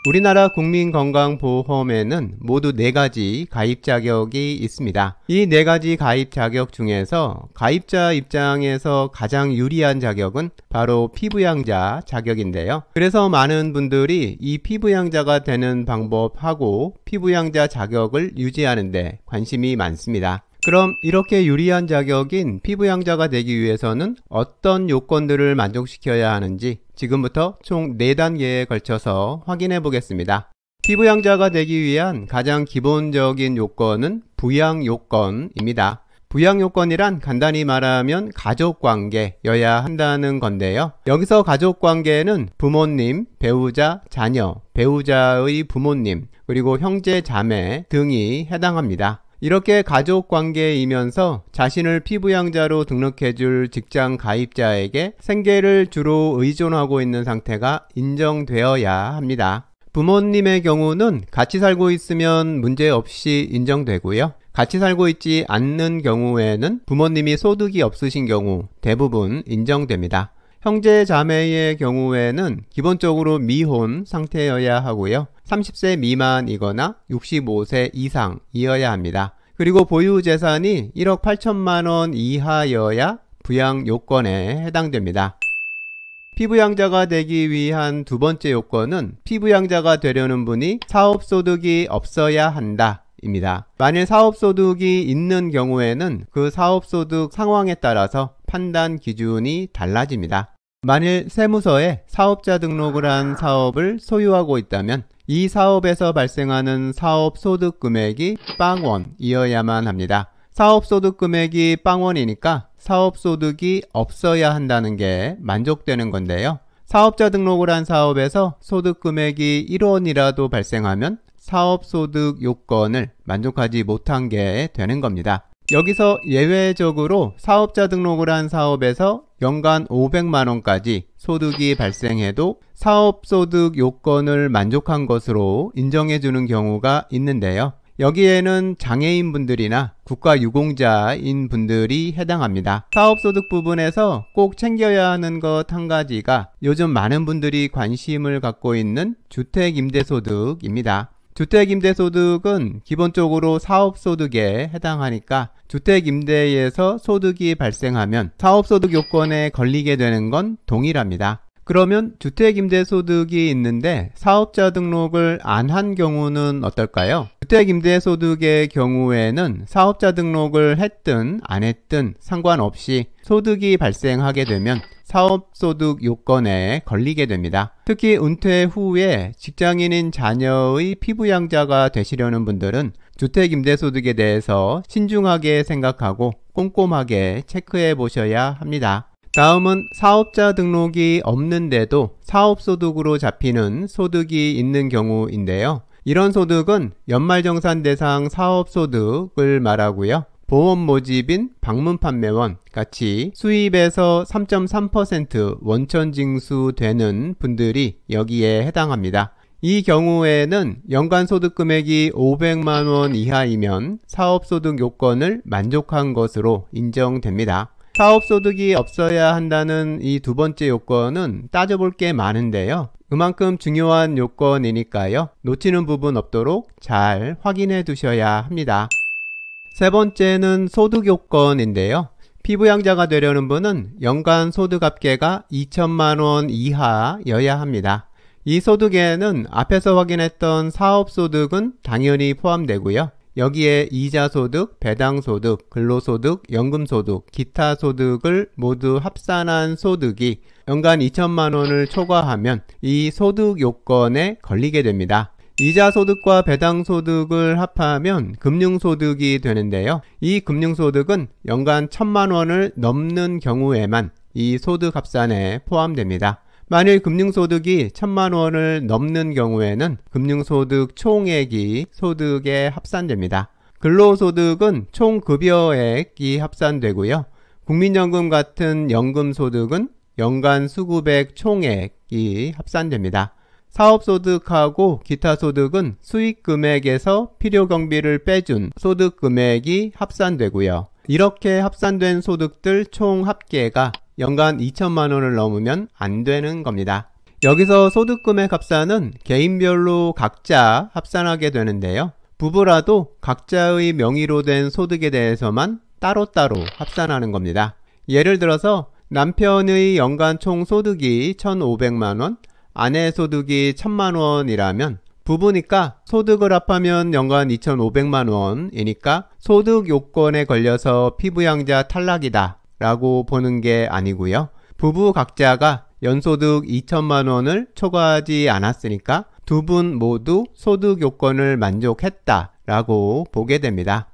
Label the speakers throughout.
Speaker 1: 우리나라 국민건강보험에는 모두 4가지 가입 자격이 있습니다. 이 4가지 가입 자격 중에서 가입자 입장에서 가장 유리한 자격은 바로 피부양자 자격인데요. 그래서 많은 분들이 이 피부양자가 되는 방법하고 피부양자 자격을 유지하는 데 관심이 많습니다. 그럼 이렇게 유리한 자격인 피부양자가 되기 위해서는 어떤 요건들을 만족시켜야 하는지 지금부터 총 4단계에 걸쳐서 확인해 보겠습니다. 피부양자가 되기 위한 가장 기본적인 요건은 부양요건입니다. 부양요건이란 간단히 말하면 가족관계여야 한다는 건데요. 여기서 가족관계는 부모님, 배우자, 자녀, 배우자의 부모님, 그리고 형제, 자매 등이 해당합니다. 이렇게 가족관계이면서 자신을 피부양자로 등록해줄 직장 가입자에게 생계를 주로 의존하고 있는 상태가 인정되어야 합니다. 부모님의 경우는 같이 살고 있으면 문제없이 인정되고요. 같이 살고 있지 않는 경우에는 부모님이 소득이 없으신 경우 대부분 인정됩니다. 형제 자매의 경우에는 기본적으로 미혼 상태여야 하고요. 30세 미만이거나 65세 이상이어야 합니다. 그리고 보유 재산이 1억 8천만 원 이하여야 부양 요건에 해당됩니다. 피부양자가 되기 위한 두 번째 요건은 피부양자가 되려는 분이 사업소득이 없어야 한다 입니다. 만일 사업소득이 있는 경우에는 그 사업소득 상황에 따라서 판단 기준이 달라집니다. 만일 세무서에 사업자 등록을 한 사업을 소유하고 있다면 이 사업에서 발생하는 사업소득 금액이 빵원이어야만 합니다. 사업소득 금액이 빵원이니까 사업소득이 없어야 한다는 게 만족되는 건데요. 사업자 등록을 한 사업에서 소득 금액이 1원이라도 발생하면 사업소득 요건을 만족하지 못한 게 되는 겁니다. 여기서 예외적으로 사업자 등록을 한 사업에서 연간 500만원까지 소득이 발생해도 사업소득 요건을 만족한 것으로 인정해주는 경우가 있는데요. 여기에는 장애인분들이나 국가유공자인 분들이 해당합니다. 사업소득 부분에서 꼭 챙겨야 하는 것 한 가지가 요즘 많은 분들이 관심을 갖고 있는 주택임대소득입니다. 주택임대소득은 기본적으로 사업소득에 해당하니까 주택임대에서 소득이 발생하면 사업소득 요건에 걸리게 되는 건 동일합니다. 그러면 주택임대소득이 있는데 사업자 등록을 안 한 경우는 어떨까요? 주택임대소득의 경우에는 사업자 등록을 했든 안 했든 상관없이 소득이 발생하게 되면 사업소득 요건에 걸리게 됩니다. 특히 은퇴 후에 직장인인 자녀의 피부양자가 되시려는 분들은 주택임대소득에 대해서 신중하게 생각하고 꼼꼼하게 체크해 보셔야 합니다. 다음은 사업자 등록이 없는데도 사업소득으로 잡히는 소득이 있는 경우인데요. 이런 소득은 연말정산 대상 사업소득을 말하고요. 보험 모집인 방문판매원 같이 수입에서 3.3% 원천징수 되는 분들이 여기에 해당합니다. 이 경우에는 연간 소득 금액이 500만원 이하이면 사업소득 요건을 만족한 것으로 인정됩니다. 사업소득이 없어야 한다는 이 두 번째 요건은 따져볼 게 많은데요. 그만큼 중요한 요건이니까요. 놓치는 부분 없도록 잘 확인해 두셔야 합니다. 세 번째는 소득 요건인데요. 피부양자가 되려는 분은 연간 소득 합계가 2천만원 이하여야 합니다. 이 소득에는 앞에서 확인했던 사업소득은 당연히 포함되고요. 여기에 이자소득, 배당소득, 근로소득, 연금소득, 기타 소득을 모두 합산한 소득이 연간 2천만원을 초과하면 이 소득 요건에 걸리게 됩니다. 이자소득과 배당소득을 합하면 금융소득이 되는데요. 이 금융소득은 연간 1,000만원을 넘는 경우에만 이 소득 합산에 포함됩니다. 만일 금융소득이 1,000만원을 넘는 경우에는 금융소득 총액이 소득에 합산됩니다. 근로소득은 총급여액이 합산되고요. 국민연금 같은 연금소득은 연간 수급액 총액이 합산됩니다. 사업소득하고 기타소득은 수익금액에서 필요경비를 빼준 소득금액이 합산되고요. 이렇게 합산된 소득들 총 합계가 연간 2천만원을 넘으면 안 되는 겁니다. 여기서 소득금액 합산은 개인별로 각자 합산하게 되는데요. 부부라도 각자의 명의로 된 소득에 대해서만 따로따로 합산하는 겁니다. 예를 들어서 남편의 연간 총 소득이 1,500만원, 아내 소득이 1,000만원이라면 부부니까 소득을 합하면 연간 2,500만원이니까 소득 요건에 걸려서 피부양자 탈락이다 라고 보는 게 아니고요. 부부 각자가 연소득 2천만원을 초과하지 않았으니까 두 분 모두 소득 요건을 만족했다 라고 보게 됩니다.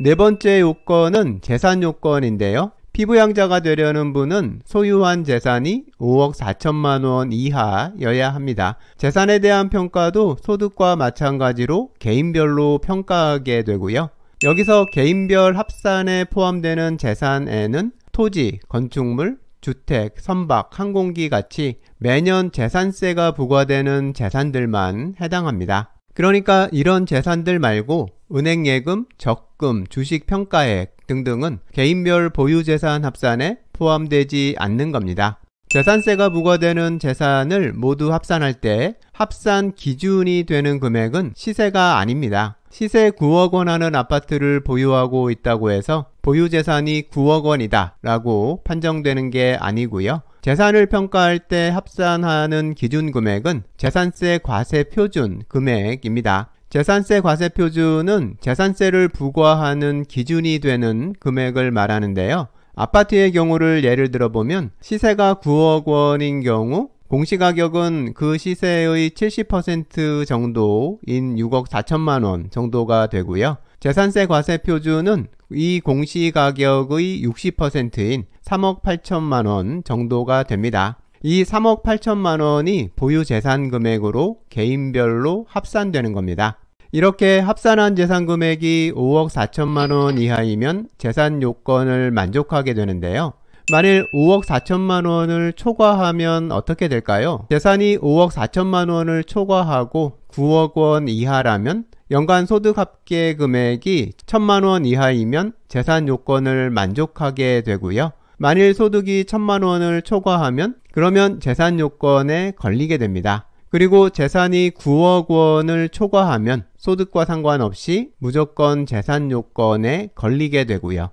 Speaker 1: 네 번째 요건은 재산 요건인데요. 피부양자가 되려는 분은 소유한 재산이 5억 4천만원 이하여야 합니다. 재산에 대한 평가도 소득과 마찬가지로 개인별로 평가하게 되고요. 여기서 개인별 합산에 포함되는 재산에는 토지, 건축물, 주택, 선박, 항공기 같이 매년 재산세가 부과되는 재산들만 해당합니다. 그러니까 이런 재산들 말고 은행 예금, 적금, 주식 평가액 등등은 개인별 보유재산 합산에 포함되지 않는 겁니다. 재산세가 부과되는 재산을 모두 합산할 때 합산 기준이 되는 금액은 시세가 아닙니다. 시세 9억 원 하는 아파트를 보유하고 있다고 해서 보유재산이 9억 원이다 라고 판정되는 게 아니고요. 재산을 평가할 때 합산하는 기준 금액은 재산세 과세 표준 금액입니다. 재산세 과세 표준은 재산세를 부과하는 기준이 되는 금액을 말하는데요. 아파트의 경우를 예를 들어보면 시세가 9억 원인 경우 공시가격은 그 시세의 70% 정도인 6억 4천만 원 정도가 되고요. 재산세 과세 표준은 이 공시가격의 60%인 3억 8천만 원 정도가 됩니다. 이 3억 8천만 원이 보유재산 금액으로 개인별로 합산되는 겁니다. 이렇게 합산한 재산 금액이 5억 4천만 원 이하이면 재산 요건을 만족하게 되는데요. 만일 5억 4천만 원을 초과하면 어떻게 될까요? 재산이 5억 4천만 원을 초과하고 9억 원 이하라면 연간 소득 합계 금액이 1,000만 원 이하이면 재산 요건을 만족하게 되고요. 만일 소득이 1,000만 원을 초과하면 그러면 재산 요건에 걸리게 됩니다. 그리고 재산이 9억 원을 초과하면 소득과 상관없이 무조건 재산 요건에 걸리게 되고요.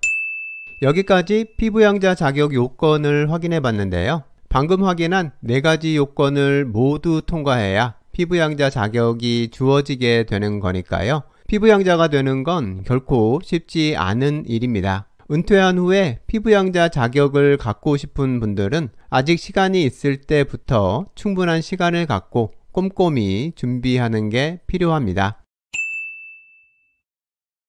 Speaker 1: 여기까지 피부양자 자격 요건을 확인해 봤는데요. 방금 확인한 4가지 요건을 모두 통과해야 피부양자 자격이 주어지게 되는 거니까요. 피부양자가 되는 건 결코 쉽지 않은 일입니다. 은퇴한 후에 피부양자 자격을 갖고 싶은 분들은 아직 시간이 있을 때부터 충분한 시간을 갖고 꼼꼼히 준비하는 게 필요합니다.